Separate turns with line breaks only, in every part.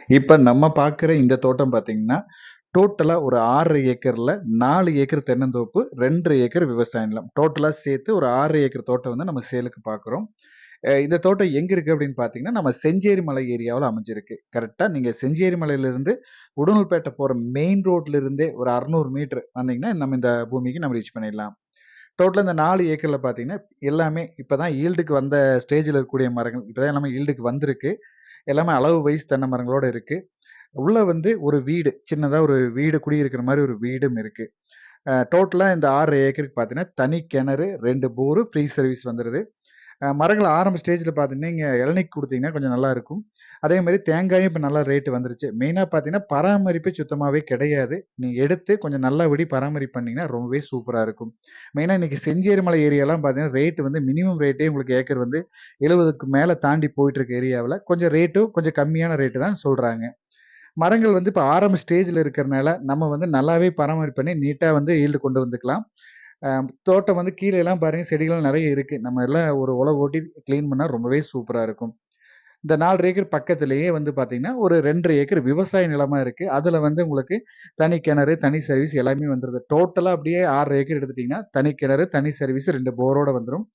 இப்ப நம்ம பார்க்குற இந்த தோட்டம் பார்த்தீங்கன்னா, டோட்டலா ஒரு 6 ஏக்கர்ல 4 ஏக்கர் தென்னந்தோப்பு, 2 ஏக்கர் விவசாய நிலம். டோட்டலா சேர்த்து ஒரு 6 ஏக்கர் தோட்டம் வந்து நம்ம சேலுக்கு பார்க்குறோம். இந்த தோட்டம் எங்க இருக்கு அப்படின்னு பார்த்தீங்கன்னா, நம்ம செஞ்சேரி மலை ஏரியாவுல அமைஞ்சிருக்கு. கரெக்ட்டா நீங்க செஞ்சேரி மலையிலிருந்து உடுமல்பேட்டை போற மெயின் ரோட்ல இருந்தே ஒரு 600 மீட்டர் வந்தீங்கன்னா, நம்ம இந்த பூமிக்கு நம்ம ரீச் பண்ணிடலாம். டோட்டலா இந்த 4 ஏக்கர்ல பார்த்தீங்கன்னா, எல்லாமே இப்ப தான் ஈல்டுக்கு வந்த ஸ்டேஜ்ல இருக்கக்கூடிய மரங்கள். இப்ப தான் எல்லாமே ஈல்டுக்கு வந்திருக்கு. எல்லாமே அளவு வைஸ் தென்னை மரங்களோட இருக்கு. உள்ள வந்து ஒரு வீடு, சின்னதா ஒரு வீடு குடியிருக்கிற மாரி ஒரு வீடும் இருக்கு. டோட்டலா இந்த 6 ஏக்கருக்கு பார்த்தீங்கன்னா, தனி கிணறு, 2 போரு, ஃப்ரீ சர்வீஸ் வந்துருது. மரங்கள் ஆரம்ப ஸ்டேஜ்ல பார்த்தீங்கன்னா, நீங்க இளநீக்கு குடுத்தீங்கன்னா கொஞ்சம் நல்லா இருக்கும். அதே மாரி தேங்காயும் இப்ப நல்லா ரேட் வந்துருச்சு. மெயினா பார்த்தீங்கன்னா, பராமரிப்பு சுத்தமாவே கிடையாது. நீங்க எடுத்து கொஞ்சம் நல்லபடி பராமரிப்பு பண்ணீங்கன்னா, ரொம்பவே சூப்பரா இருக்கும். மெயினா இன்னைக்கு செஞ்சேரிமலை ஏரியாலாம் பார்த்தீங்கன்னா, ரேட் வந்து மினிமம் ரேட்டே உங்களுக்கு ஏக்கர் வந்து 70க்கு மேல தாண்டி போயிட்டு இருக்க ஏரியாவுல கொஞ்சம் ரேட்டும் கொஞ்சம் கம்மியான ரேட்டு தான் சொல்றாங்க. மரங்கள் வந்து இப்ப ஆரம்ப ஸ்டேஜ்ல இருக்கிறனால, நம்ம வந்து நல்லாவே பராமரிப்பு பண்ணி நீட்டா வந்து ஈல்டு கொண்டு வந்துக்கலாம். அ தோட்டம் வந்து கீழ எல்லாம் பாருங்க செடிகள் நெறைய இருக்கு. நம்ம எல்லாம் ஒரு உழவு ஓட்டி கிளீன் பண்ணா ரொம்பவே சூப்பரா இருக்கும். இந்த 4 ஏக்கர் பக்கத்திலேயே வந்து பார்த்தீங்கன்னா, ஒரு 2 1/2 ஏக்கர் விவசாய நிலமா இருக்கு. அதுல வந்து உங்களுக்கு தனி கிணறு, தனி சர்வீஸ் எல்லாமே வந்துருது. டோட்டலா அப்படியே 6 ஏக்கர் எடுத்துட்டீங்கன்னா, தனி கிணறு, தனி சர்வீஸ் 2 போரோட வந்துரும்.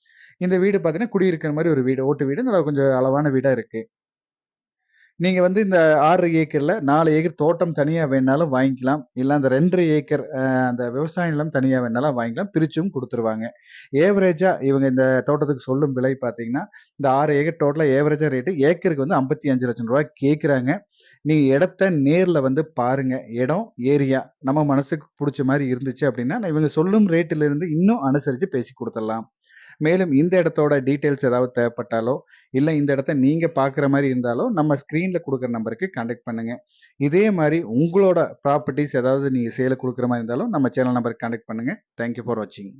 இந்த வீடு பார்த்தீங்கன்னா, குடியிருக்கிற மாரி ஒரு வீடு. ஓட்டு வீடு. நல்லா கொஞ்சம் அளவான வீடா இருக்கு. நீங்க வந்து இந்த 6 ஏக்கர்ல 4 ஏக்கர் தோட்டம் தனியா வேணுனாலும் வாங்கிக்கலாம். இல்ல அந்த 2 1/2 ஏக்கர் அந்த விவசாய நிலம் தனியா வேணுனாலும் வாங்கிக்கலாம். பிரிச்சும் குடுத்துருவாங்க. ஏவரேஜா இவங்க இந்த தோட்டத்துக்கு சொல்லும் விலை பார்த்தீங்கன்னா, இந்த 6 ஏக்கர் டோட்டலா ஏவரேஜா ரேட்டு ஏக்கருக்கு வந்து ரூ. 55,00,000 கேட்குறாங்க. நீங்க இடத்த நேர்ல வந்து பாருங்க. இடம், ஏரியா நம்ம மனசுக்கு புடிச்ச மாரி இருந்துச்சு அப்டின்னா, இவங்க சொல்லும் ரேட்ல இருந்து இன்னும் அனுசரிச்சு பேசி குடுத்துடலாம். மேலும் இந்த இடத்தோட டீட்டெயில்ஸ் ஏதாவது தேவைப்பட்டாலோ, இல்ல இந்த இடத்த நீங்க பார்க்குற மாரி இருந்தாலோ, நம்ம ஸ்க்ரீன்ல குடுக்குற நம்பருக்கு கான்டாக்ட் பண்ணுங்க. இதே மாரி உங்களோட ப்ராப்பர்ட்டீஸ் ஏதாவது நீங்க சேலுக்கு குடுக்குற மாரி இருந்தாலும், நம்ம சேனல் நம்பருக்கு கான்டாக்ட் பண்ணுங்க. தேங்க் யூ ஃபார் வாட்சிங்.